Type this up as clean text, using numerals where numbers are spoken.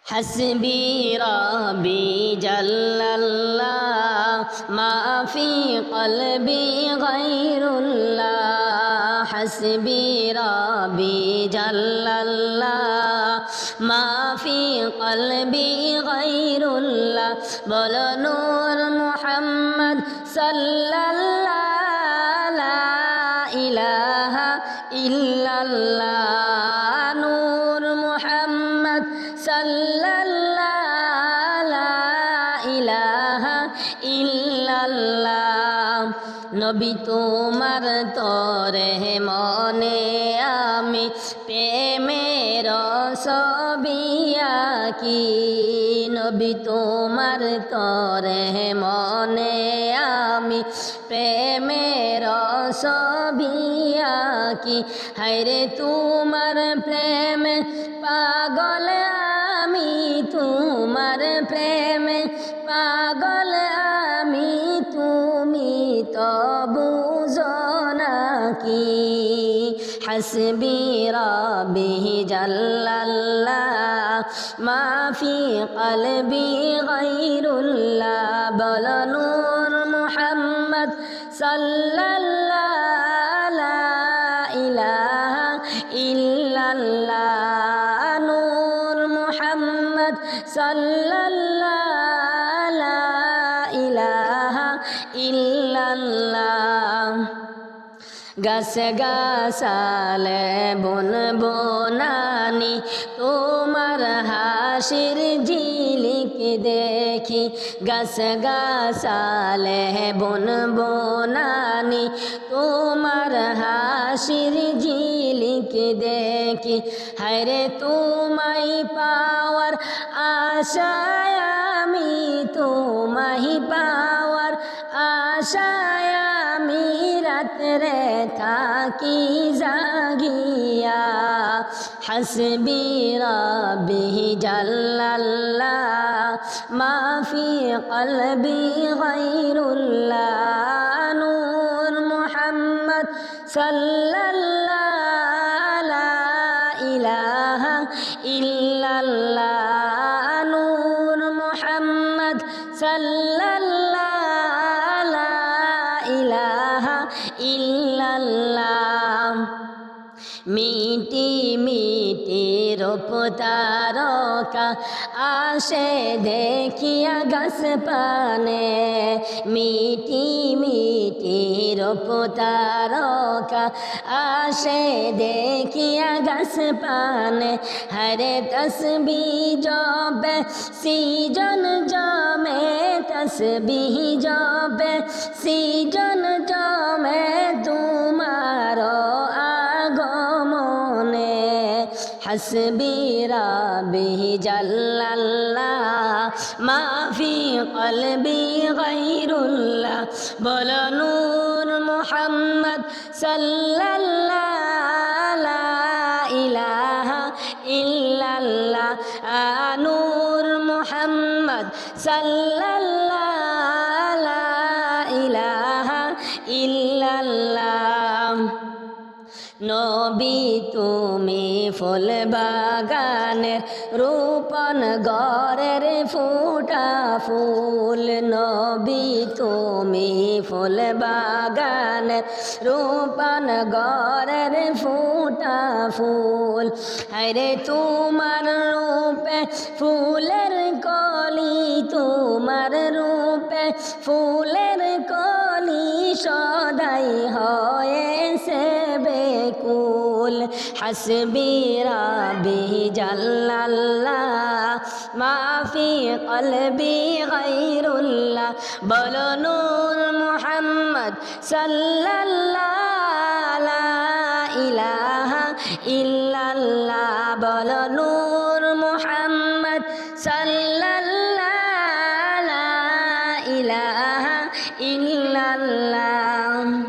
حسبي ربي جل الله ما في قلبي غير الله حسبي ربي جل الله ما في قلبي غير الله بولو نور محمد صلى الله لا إله إلا الله نور محمد صلى الله لا إله إلا الله নবী তোমার তরে মনে আমি প্রেমের ছবি আঁকি নবী তোমার তরে মনে আমি প্রেমের ছবি আঁকি হায়রে তোমার প্রেমে পাগল আমি তোমার প্রেমে পাগল আমি তুমি তো বুঝো না কি হাসবি রাব্বি জাল্লাল্লাহ মা ফি কলবি গায়রুল্লাহ বল নূর মুহাম্মদ সাল্লাল্লাহু লা ইলাহা ইল্লাল্লাহ নূর মুহাম্মদ সাল্লাল্লাহু লা ইলাহা ইল্লাল্লাহ গাছ গাছালে বন বনানি তোমার হাসির ঝিলিক দেখি গাছ গাছালে বন বনানি তোমার হাসির ঝিলিক দেখি হায়রে তোমায় পাওয়ার আশায় আমি তোমায় পাওয়ার আশায় আমি রাত্রে থাকি জাগিয়া হাসবি রাব্বি জাল্লাল্লাহ মা ফি কলবি গায়রুল্লাহ নূর মুহাম্মদ সাল্লাল্লাহু লা ইলাহা ইল্লাল্লাহ নূর মুহাম্মদ সাল্লাল্লাহু লা ইলাহা ইল্লাল্লাহ মিটি মিটি রূপ তারকা আসে দেখিয়া গাছ পানে মিটি মিটি রূপ তারকা আসে দেখিয়া গাছ পানে হরে তসবিহ জপে সৃজন জমে তসবিহ জপে সৃজন জমে তোমার আগমনে হাসবি রাব্বি জাল্লাল্লাহ মা ফি কলবি গায়রুল্লাহ বল নূর মুহাম্মদ সাল্লাল্লাহু লা ইলাহা ইল্লাল্লাহ নূর মুহাম্মদ সাল্লাল্লাহু লা ইলাহা ইল্লাল্লাহ নবী তুমি ফুল বাগানের রূপন গড়ের ফুটা ফুল নবী তুমি ফুল বাগানের রূপন গড়ের ফুটা ফুল হরে তোমার রূপে ফুলের কলি তোমার রূপে ফুলের কলি সদাই হয়েছে বেকুল হাসবি রাব্বি জাল্লাল্লাহ মা ফি কলবি গায়রুল্লাহ বল নূর মুহাম্মদ সাল্লাল্লাহু লা ইলাহা ইল্লাল্লাহ বল নূর মুহাম্মদ